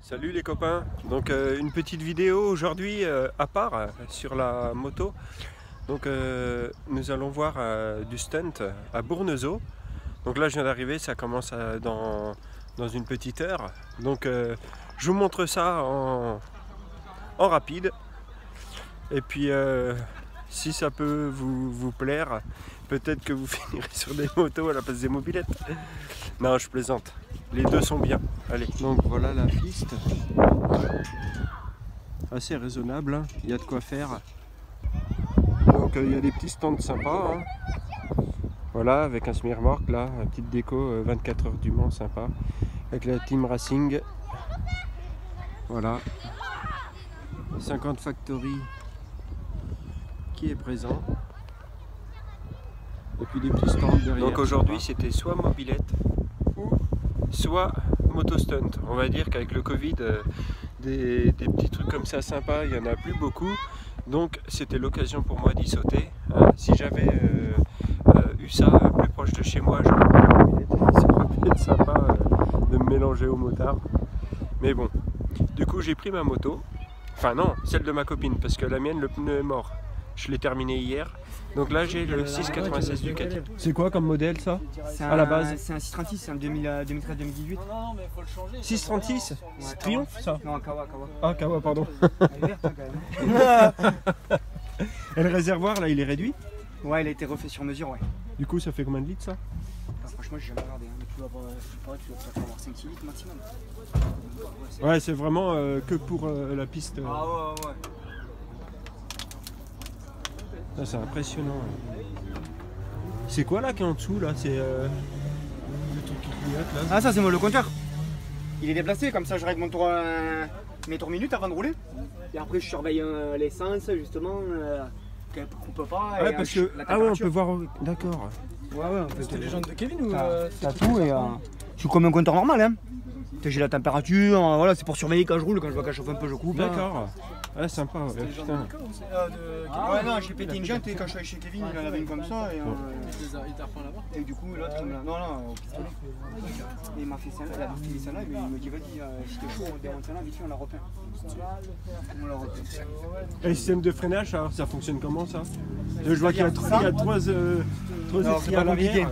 Salut les copains, donc une petite vidéo aujourd'hui à part sur la moto. Donc nous allons voir du stunt à Bournezeau. Donc là je viens d'arriver, ça commence dans une petite heure. Donc je vous montre ça en rapide. Et puis si ça peut vous plaire, peut-être que vous finirez sur des motos à la place des mobilettes. Non, je plaisante. Les deux sont bien. Allez, donc voilà la piste. Assez raisonnable, hein. Il y a de quoi faire. Donc il y a des petits stands sympas. Hein. Voilà, avec un semi-remorque là, une petite déco 24 heures du Mans sympa. Avec la Team Racing. Voilà. 50 Factory qui est présent. Et puis des petits stands derrière. Donc aujourd'hui c'était soit mobilette ou soit moto stunt. On va dire qu'avec le Covid, des petits trucs comme ça sympas, il n'y en a plus beaucoup. Donc c'était l'occasion pour moi d'y sauter. Si j'avais eu ça plus proche de chez moi, j'aurais pris la mobilette. Ça aurait pu être sympa de me mélanger au motard. Mais bon, du coup j'ai pris ma moto. Enfin non, celle de ma copine, parce que la mienne, le pneu est mort. Je l'ai terminé hier. Donc là j'ai le 696 Ducati. C'est quoi comme modèle ça à la base? C'est un 636, c'est un 2013-2018. Non, mais faut le changer. 636 c'est Triomphe ça? Non, Kawa. Ah Kawa pardon. Elle est verte, hein, quand même. Et le réservoir là il est réduit? Ouais, il a été refait sur mesure, ouais. Du coup ça fait combien de litres ça? Franchement, j'ai jamais regardé, hein, mais tu dois avoir 5-6 litres maximum. Ouais, c'est vraiment que pour la piste. Ah ouais. C'est impressionnant. Ouais. C'est quoi là qui est en dessous là? C'est le truc qui clignote là. Ah, ça c'est moi le compteur. Il est déplacé, comme ça je règle mon tour, mes tours minutes avant de rouler. Et après je surveille l'essence justement, qu'elle ne coupe pas. Ouais, et, parce que. Ah ouais, on peut voir. D'accord. Ouais, C'était les gens de Kevin ou t'as tout et je suis comme un compteur normal, hein. J'ai la température, voilà, c'est pour surveiller quand je roule, quand je vois qu'elle chauffe un peu, je coupe. D'accord. Ah, sympa, ouais, putain. Ouais, non, j'ai pété une jante et quand je suis allé chez Kevin, il en avait une comme ça. Et, il t'a repris là-bas. et du coup, l'autre, il me l'a. Non, au pistolet. Et il m'a fait celle-là, il a filé celle-là, il me dit, vas-y, si t'es chaud, on démonte celle-là, vite fait, on la repeint. On la repeint. Et le système de freinage, alors, ça fonctionne comment ça? Je vois qu'il y a trois étriers à l'arrière.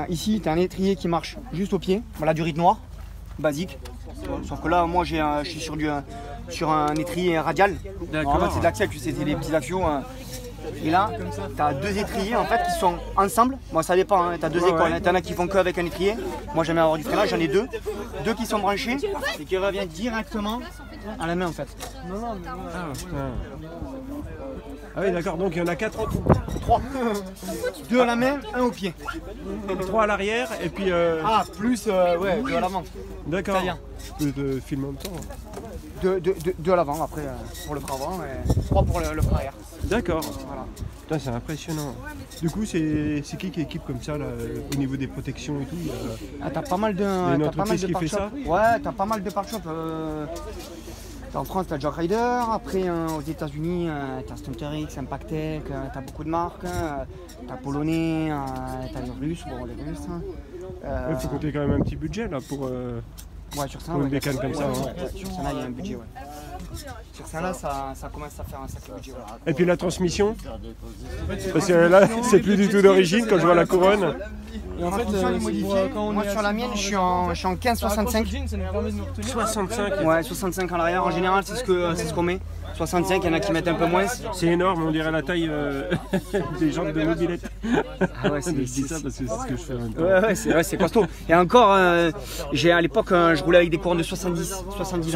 Ici, tu as un étrier qui marche juste au pied, voilà, du rythme noir, basique. Sauf que là, moi, je suis sur un étrier radial. D'accord. C'est de l'axial, c'est des petits axiaux. Et là, tu as deux étriers en fait qui sont ensemble. Bon, ça dépend, hein. Tu as deux écoles. Tu en as qui font qu'avec un étrier. Moi, j'aime avoir du freinage, j'en ai deux. Deux qui sont branchés et qui reviennent directement à la main en fait. Ah oui, d'accord, donc il y en a 4 en tout. 3. 2 à la main, 1 au pied. 3 à l'arrière et puis. Ah, plus, ouais, 2 à l'avant. D'accord. Très bien. Je peux filmer en même temps. 2 à l'avant, après pour le frein avant et 3 pour le frein arrière. D'accord. Voilà. Putain, c'est impressionnant. Du coup, c'est qui équipe comme ça là, au niveau des protections et tout? T'as pas mal de. Il y a une entreprise qui fait ça? Ouais, t'as pas mal de pare-chocs. En France, t'as Jack Rider, après aux États-Unis, t'as Stunterix, Impactec, t'as beaucoup de marques, t'as Polonais, t'as les Russes, bon les Russes. Il faut compter quand même un petit budget là pour sur ça, une bécane comme ça. Sur ça, là, il y a un budget, ouais. Sur ça, là, ça commence à faire un sacré budget. Ouais. Et puis la transmission? Parce que là, c'est plus du tout d'origine quand je vois la couronne. Et en fait, moi sur la mienne, je suis en 15-65. 65? Ouais, 65 en arrière, en général, c'est ce qu'on met. 65, il y en a qui mettent un peu moins. C'est énorme, on dirait la taille des jantes de mobilette. Ah ouais, je dis ça parce que c'est ce que je fais en même temps. Ouais, c'est costaud. Et encore, à l'époque, je roulais avec des couronnes de 70. 70?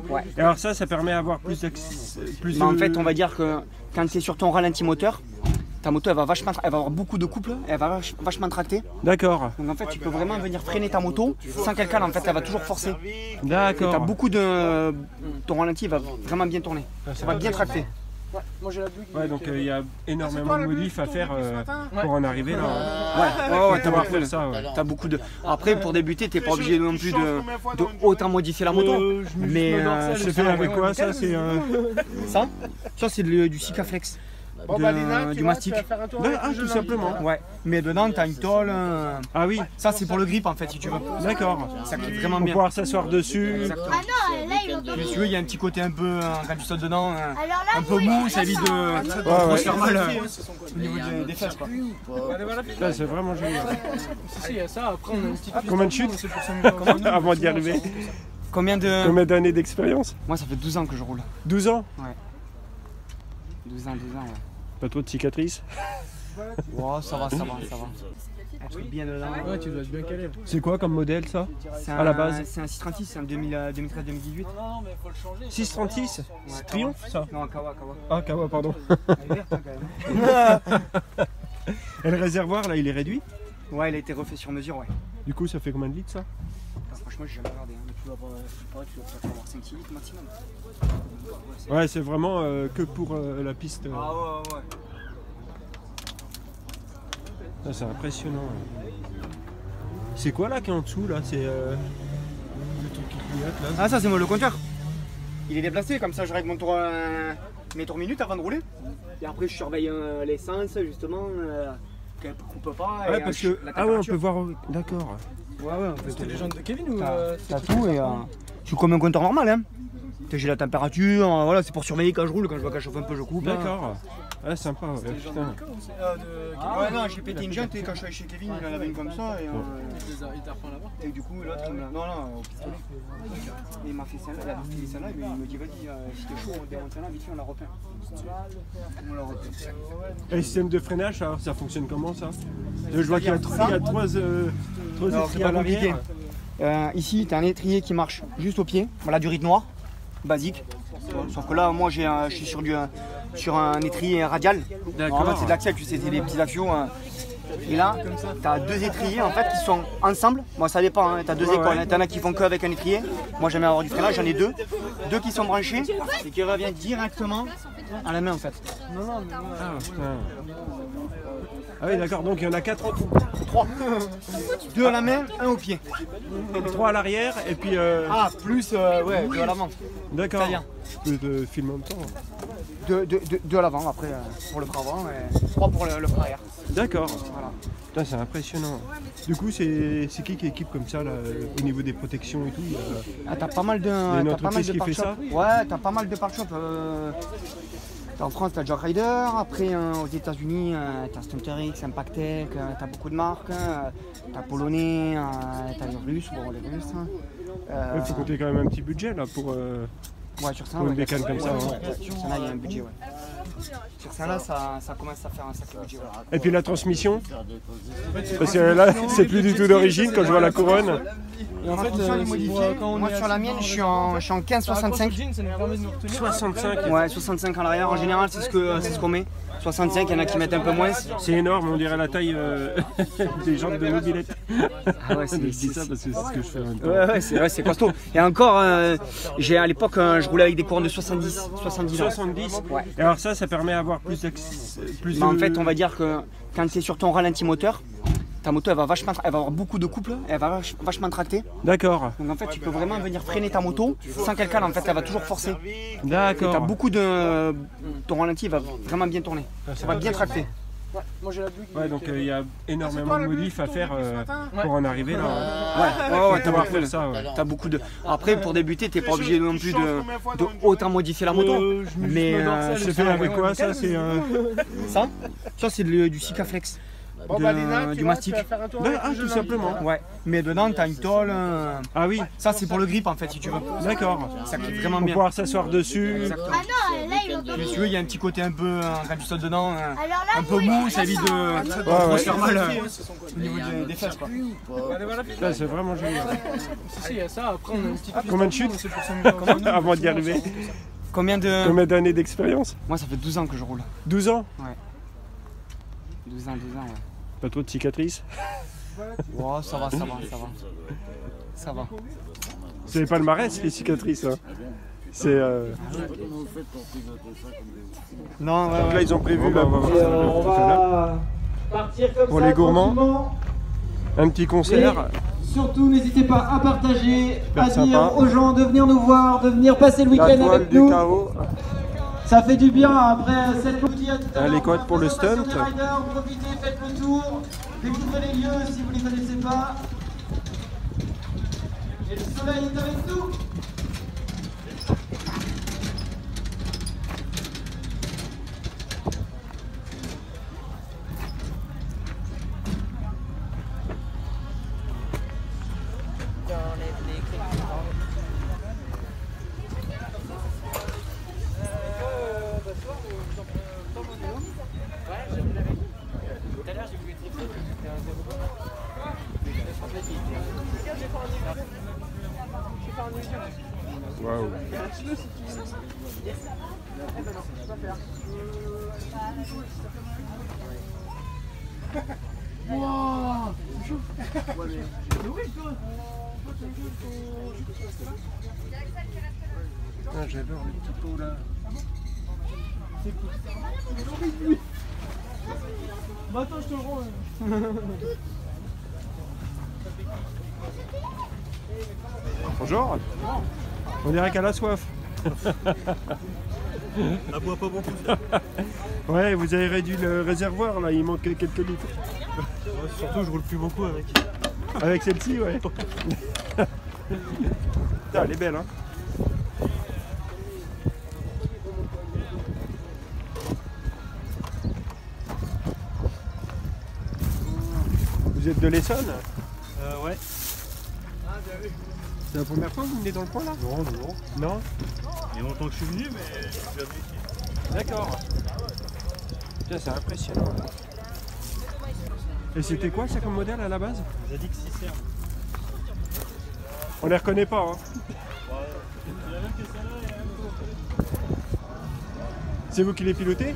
Ouais. Et alors ça permet d'avoir plus d'accès. En fait, on va dire que quand tu es sur ton ralenti moteur, ta moto elle va avoir beaucoup de couple, elle va vachement tracter. D'accord. Donc en fait tu peux vraiment venir freiner ta moto sans qu'elle cale, en fait elle va toujours forcer. D'accord. Tu as beaucoup de. Ton ralenti va vraiment bien tourner. Ça va bien tracter. Ouais, donc il y a énormément de modifs à faire pour en arriver là. Ouais, t'as beaucoup de ça. Ouais. T'as beaucoup de. Après pour débuter, t'es pas obligé non plus de autant modifier la moto. Mais c'est fait avec quoi ça? Ça c'est du Sikaflex. du mastic. Ah, tout simplement. Ouais, mais dedans t'as une tôle. Ah oui, Ça c'est pour le grip en fait si tu veux. d'accord. Ça clip vraiment Pour bien. pouvoir s'asseoir dessus. Exactement. Ah non, là, ils l'ont Si tu veux, il y a un petit côté un peu, quand tu sautes dedans, Alors là, un peu mou, ça évite de ouais. se faire mal au niveau des fesses quoi. Là, c'est vraiment génial. Si, il y a ça. Après, on a une petite. Combien de chutes C'est pour s'amuser. avant d'y arriver? Combien D'années d'expérience? Moi ça fait 12 ans que je roule. 12 ans? 12 ans, ouais. Pas trop de cicatrices? Oh, ça va. Être bien dedans. Ouais, tu dois être bien calé. C'est quoi comme modèle ça? C'est à la base? C'est un 636, c'est un 2013-2018. Non, mais faut le changer. 636? C'est Triomphe ça? Non, Kawa. Ah, Kawa, pardon. Elle est verte hein, quand même. Et le réservoir là, il est réduit? Ouais, il a été refait sur mesure, ouais. Du coup, ça fait combien de litres ça? Franchement, j'ai jamais regardé. Mais tu dois avoir 5-6 litres maximum. Ouais, c'est vraiment que pour la piste. Ah ouais. Ça, c'est impressionnant. Ouais. C'est quoi là qui est en dessous là? C'est le truc qui clignote là. Ah, ça c'est moi le compteur. Il est déplacé, comme ça je règle mes tours minutes avant de rouler. Et après je surveille l'essence justement, qu'elle ne coupe pas. Ouais, et, parce la que. Ah ouais, on température. peut voir. D'accord. Ouais, on peut. C'était les gens de Kevin ou T'as tout et je suis comme un compteur normal. Hein. J'ai la température, voilà, c'est pour surveiller quand je roule, quand je vois qu'elle chauffe un peu, je coupe. D'accord. Ah, sympa, ouais, putain. Ouais, non, j'ai pété une jante et quand je suis allé chez Kevin, il en avait une comme ça. Et, Il t'a repris là-bas. et du coup, l'autre, il me l'a. Non, au pistolet. Et il m'a fait celle-là, il a fait celle-là, il me dit, vas-y, si t'es chaud, on démonte celle-là, vite fait, on la repeint. On la repeint. Et le système de freinage, ça fonctionne comment ça? Je vois qu'il y a trois Non, étriers c'est à pas compliqué. l'arrière. Ici, tu as un étrier qui marche juste au pied, voilà, du rythme noir, basique. Sauf que là, moi, je suis sur un étrier radial. D'accord. En fait, c'est de l'axial, tu sais, c'est des petits axiaux. Et là, tu as deux étriers en fait qui sont ensemble. Moi, ça dépend, hein. Tu as deux écoles. Hein. T'en as qui font qu'avec un étrier. Moi, j'aime avoir du freinage, j'en ai deux. Deux qui sont branchés et qui reviennent directement à la main en fait. Ah, putain. Ah oui, d'accord, donc il y en a 4 en tout. 3. Deux à la main, un au pied. 3 à l'arrière et puis. Ah, plus deux à l'avant. D'accord. Italien. De film en même temps. Deux à l'avant, après pour le frein avant et 3 pour le frein arrière. D'accord. Voilà. Putain, c'est impressionnant. Du coup, c'est qui équipe comme ça là, au niveau des protections et tout? T'as pas mal de. Il y a une t'as pas mal entreprise de qui fait pare-chocs. ça? Ouais, t'as pas mal de pare-chocs. En France, t'as Jack Rider. Après, aux États-Unis, t'as Stunterix, Impactec. T'as beaucoup de marques. T'as Polonais, t'as les Russes. Bon, les Russes. Il faut compter quand même un petit budget là pour Sur ça, une ouais, bécane comme ça. sur ça, là, il y a un budget. Ouais. Sur ça, là, ça commence à faire un sacré budget. Ouais. Et puis la transmission? Parce que là, c'est plus du tout d'origine quand je vois la couronne. Et en fait, Moi, sur la mienne, je suis en 15-65. ça nous permet de nous retenir. 65. Ouais, 65 à l'arrière. En général, c'est ce qu'on met. 65, il y en a qui mettent un peu moins. C'est énorme, on dirait la taille des jantes de mobilette. Ah ouais, Je dis ça parce que c'est ce que je fais en même temps. Ouais, c'est costaud. Et encore, à l'époque, je roulais avec des couronnes de 70. 70. Ouais. Et alors ça permet d'avoir plus Mais en fait, on va dire que quand tu es sur ton ralenti moteur, ta moto elle va avoir beaucoup de couple, elle va vachement tracter. D'accord. Donc en fait, tu peux vraiment venir freiner ta moto sans qu'elle cale. En fait, elle va toujours forcer. D'accord. Tu as beaucoup de. Ton ralenti va vraiment bien tourner. Ça va bien tracter. Moi j'ai la bulle. Ouais, donc il y a énormément de modifs à faire pour en arriver là. Ouais, T'as beaucoup de ça. Ouais. T'as beaucoup de. Après, pour débuter, t'es pas obligé non plus de autant modifier la moto. Mais C'est fait avec quoi ça? C'est ça c'est du Sikaflex. Du mastic. Ah, tout simplement. Ouais, mais dedans t'as une tôle. Ah oui, Ça c'est pour le grip en fait si tu veux. d'accord. Ça clip vraiment Pour bien. pouvoir s'asseoir dessus. Exactement. Ah non, là, ils l'ont Si tu veux, il y a un petit côté un peu, quand tu sautes dedans, Alors là, un peu mou, ça évite de ouais. se faire mal au niveau des fesses quoi. Là, c'est vraiment génial. Si, il y a ça. Après, on a une petite. Combien de chutes C'est pour s'amuser. avant d'y arriver? Combien D'années d'expérience? Moi ça fait 12 ans que je roule. 12 ans? 12 ans, ouais. Pas trop de cicatrices? Oh, ça va. Ça va. C'est pas le palmarès les cicatrices. Hein. C'est. Non, Donc là, ils ont prévu là, on va partir comme pour ça, les gourmands. tranquillement. Un petit concert. Surtout, n'hésitez pas à partager, à Super dire sympa. aux gens de venir nous voir, de venir passer le La week-end toile avec du nous. chaos. Ça fait du bien après cette petite. Les quads pour le stunt. Profitez, faites le tour, découvrez les lieux si vous ne les connaissez pas. Et le soleil est avec nous. Waouh. Ah, j'adore le petit pot là. Bah attends, je te le rends. Bonjour. On dirait qu'elle a soif. Elle boit pas beaucoup. Ouais, vous avez réduit le réservoir là, il manque quelques litres. Ouais, surtout, je roule plus beaucoup avec. Avec celle-ci, ouais. Putain, elle est belle, hein. Vous êtes de l'Essonne? Ouais. C'est la première fois que vous venez dans le coin là? Non, non. Non? Il y a longtemps que je suis venu, mais je suis jamais ici. D'accord. Tiens, c'est impressionnant. Et c'était quoi ça comme modèle à la base? Zadig 6R. On les reconnaît pas, hein. C'est la même que celle-là et la même. C'est vous qui les pilotez?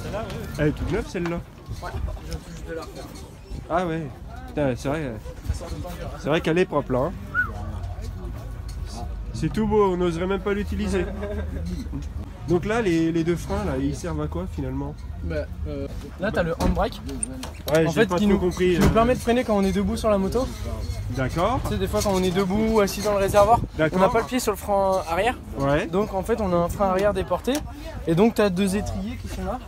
Celle-là, oui. Elle est toute neuve celle-là. Ouais, je viens juste de la refaire. Ah ouais. Putain, c'est vrai qu'elle est propre là. Hein. C'est tout beau, on n'oserait même pas l'utiliser. Donc là, les deux freins, là, ils servent à quoi finalement? Bah, là, t'as le handbrake. Ouais, En j'ai fait, pas qui trop nous, compris. qui nous permet de freiner quand on est debout sur la moto. D'accord. Tu sais, des fois, quand on est debout, assis dans le réservoir, on D'accord. n'a pas le pied sur le frein arrière. Ouais. Donc, en fait, on a un frein arrière déporté. Et donc, t'as deux étriers qui sont là.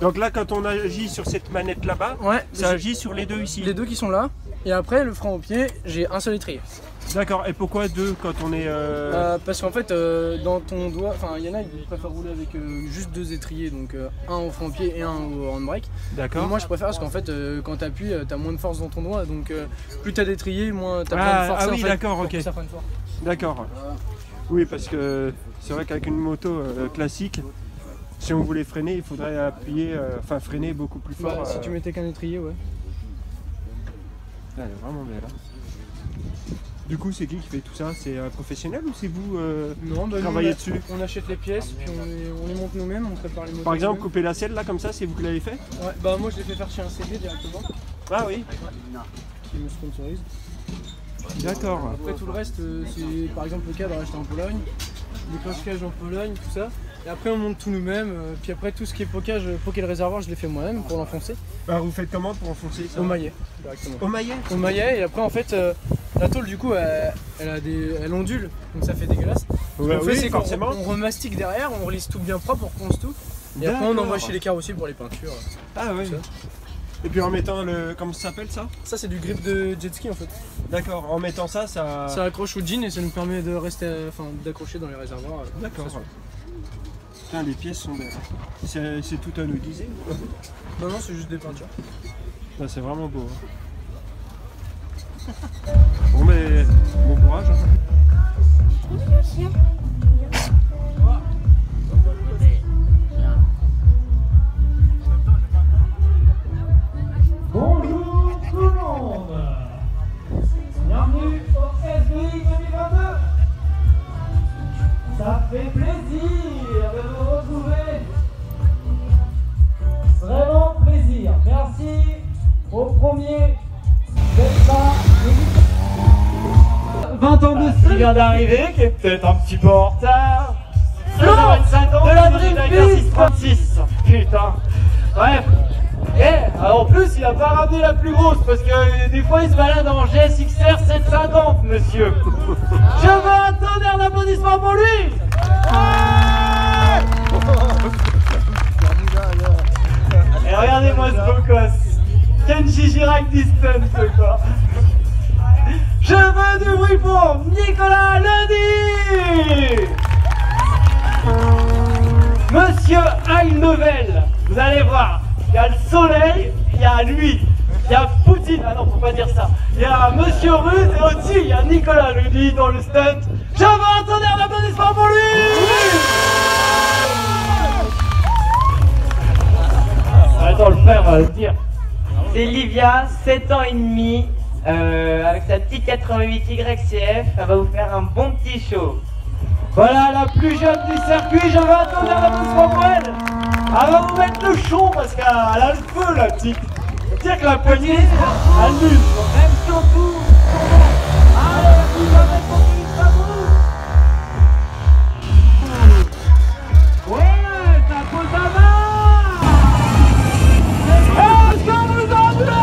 Donc là, quand on agit sur cette manette là-bas, Ouais, ça agit sur les deux ici. les deux qui sont là. Et après, le frein au pied, j'ai un seul étrier. D'accord. Et pourquoi deux quand on est... Parce qu'en fait, dans ton doigt, enfin, il y en a qui préfèrent rouler avec juste deux étriers, donc un au frein au pied et un au handbrake. D'accord. Moi, je préfère parce qu'en fait, quand tu appuies, tu as moins de force dans ton doigt, donc plus tu as d'étrier, moins tu as besoin de force. Ah oui, en fait, d'accord, pour ok. que ça prenne force. D'accord. Oui, parce que c'est vrai qu'avec une moto classique, si on voulait freiner, il faudrait appuyer, enfin freiner beaucoup plus fort. Bah, si tu mettais qu'un étrier, ouais. Elle est vraiment belle. Hein. Du coup, c'est qui fait tout ça? C'est un professionnel ou c'est vous Non, bah, qui nous, travaillez dessus? on achète les pièces, puis on les monte nous-mêmes, on prépare les moteurs. Par exemple, nous-mêmes. couper la selle là comme ça, c'est vous qui l'avez fait? Ouais, bah moi je l'ai fait faire chez un CD directement, Ah oui. qui me sponsorise. D'accord. Après tout le reste, c'est par exemple le cadre acheté en Pologne, les cloche-cages en Pologne, tout ça. Et après on monte tout nous-mêmes, puis après tout ce qui est pocage, poker le réservoir, je l'ai fait moi-même pour l'enfoncer. Alors vous faites comment pour enfoncer ça? Au maillet, directement. Au maillet? Au maillet, et après en fait, la tôle du coup, elle ondule, donc ça fait dégueulasse. Ce Ouais, qu'on fait, oui, c'est qu'on forcément. on remastique derrière, on relisse tout bien propre, on reponce tout. Et après on envoie chez les carrossiers pour les peintures. Ah oui. Ça. Et puis en mettant le... Comment ça s'appelle ça? Ça c'est du grip de jet ski en fait. D'accord, en mettant ça, ça... Ça accroche au jean et ça nous permet de rester, enfin d'accrocher dans les réservoirs. D'accord. Ça, Putain, les pièces sont belles. C'est tout anodisé? non, c'est juste des peintures. Ah, c'est vraiment beau. Hein. Bon, mais bon courage. Hein. Bonjour tout le monde. Bienvenue au SBI 2022. Ça fait plaisir de vous retrouver. Vraiment plaisir. Merci au premier d'être là. 20 ans de qui vient d'arriver, qui est peut-être un petit peu en retard. Flo de la Dream Beast 36. Putain. Bref. Et en plus, il a pas ramené la plus grosse parce que des fois il se balade en GSXR 750, monsieur. Je veux un tonnerre d'applaudissements pour lui. du stunt quoi. Je veux du bruit pour Nicolas Lundi. Monsieur High-Level, vous allez voir, il y a le soleil, il y a lui, il y a Poutine, ah non faut pas dire ça, il y a Monsieur Rude et au-dessus il y a Nicolas Lundi dans le stunt. Je veux un tonnerre d'applaudissements pour lui. Attends, le frère va le dire. C'est Livia, 7 ans et demi, avec sa petite 88 YCF, elle va vous faire un bon petit show. Voilà la plus jeune du circuit, je vais attendre l'applaudissement pour elle. Elle va vous mettre le chaud parce qu'elle a le feu la petite. C'est-à-dire que la poignée, elle muse. Même surtout, Allez, la petite va mettre son petit sabot. Ouais, ça pose la main. Est-ce que vous en voulez?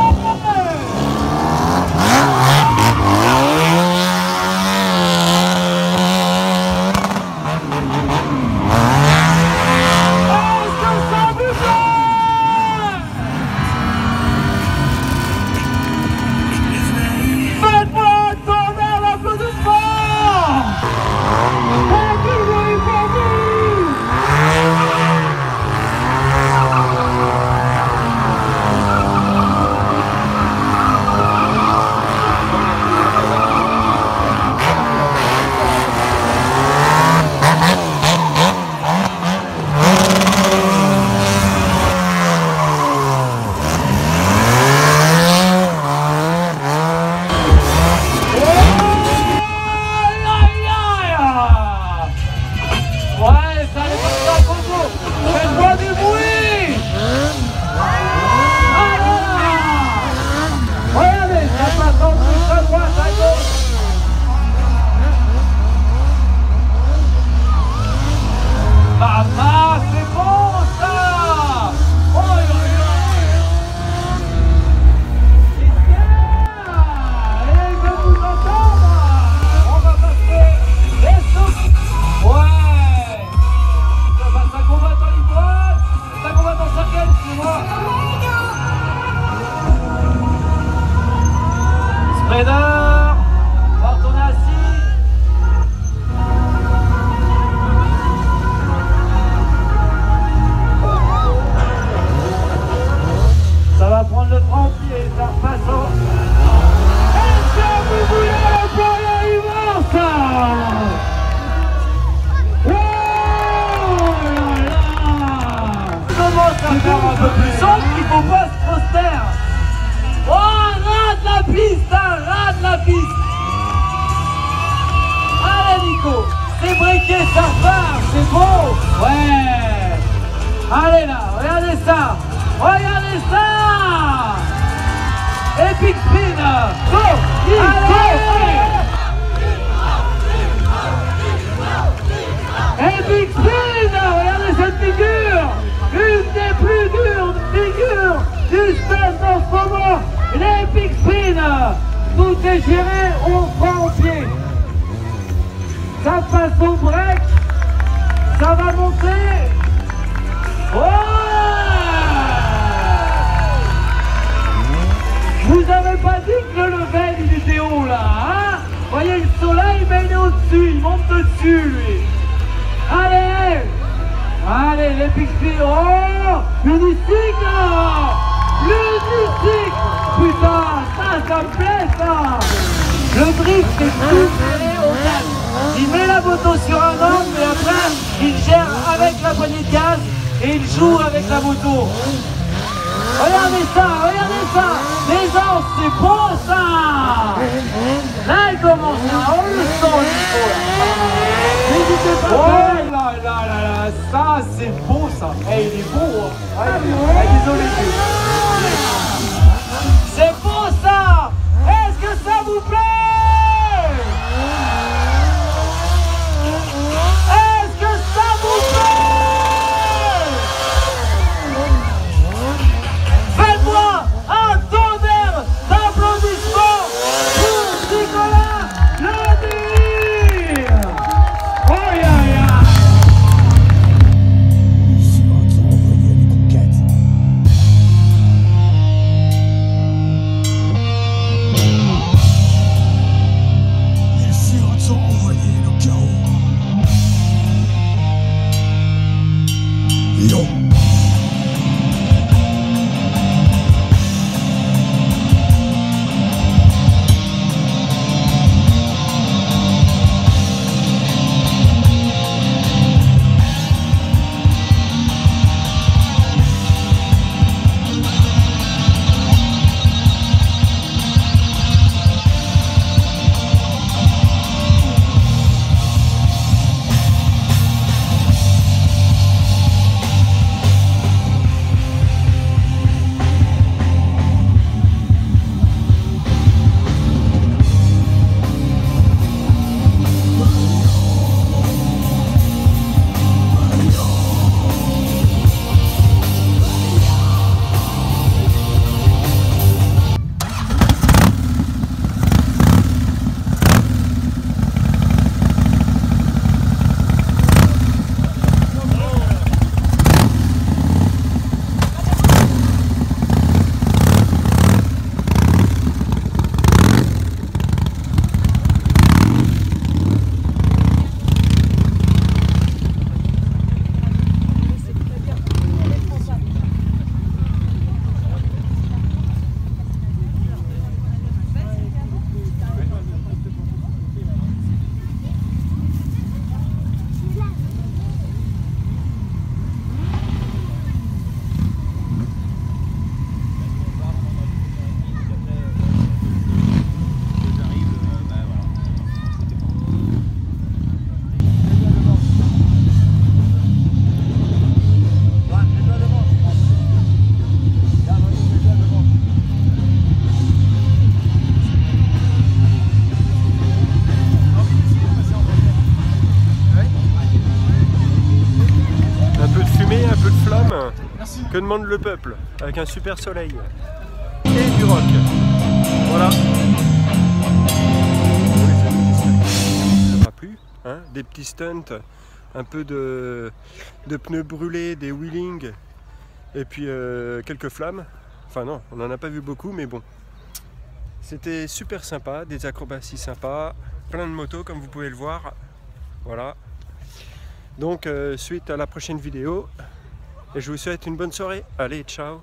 Allez là, regardez ça. Regardez ça. Epic spin. Go. Allez. Epic spin. Regardez cette figure. Une des plus dures figures du stade en ce moment. L'Epic spin. Tout est géré au front au pied. Ça passe au break. Ça va monter. Vous avez pas dit que le level il était haut là, hein? Voyez le soleil, mais il est au-dessus, il monte dessus lui. Allez, allez, l'Epic spin. Oh, l'unicycle, l'unicycle. Putain, ça me plaît ça. Le drift c'est tout serré au calme. Il met la moto sur un angle, mais après il gère avec la poignée de gaz. Et il joue avec la moto. Regardez ça, les gens, c'est beau ça. Là il commence là, on le sent il faut là. N'hésitez pas. Oh là là là là, ça c'est beau ça. Eh il est beau hein. Désolé. C'est beau ça. Est-ce que ça vous plaît? Est-ce que ça vous plaît? Que demande le peuple avec un super soleil et du rock. Voilà. Ça va plus, hein, des petits stunts, un peu de pneus brûlés, des wheelings et puis quelques flammes. Enfin non, on n'en a pas vu beaucoup, mais bon. C'était super sympa, des acrobaties sympas, plein de motos comme vous pouvez le voir. Voilà. Donc suite à la prochaine vidéo. Et je vous souhaite une bonne soirée. Allez, ciao!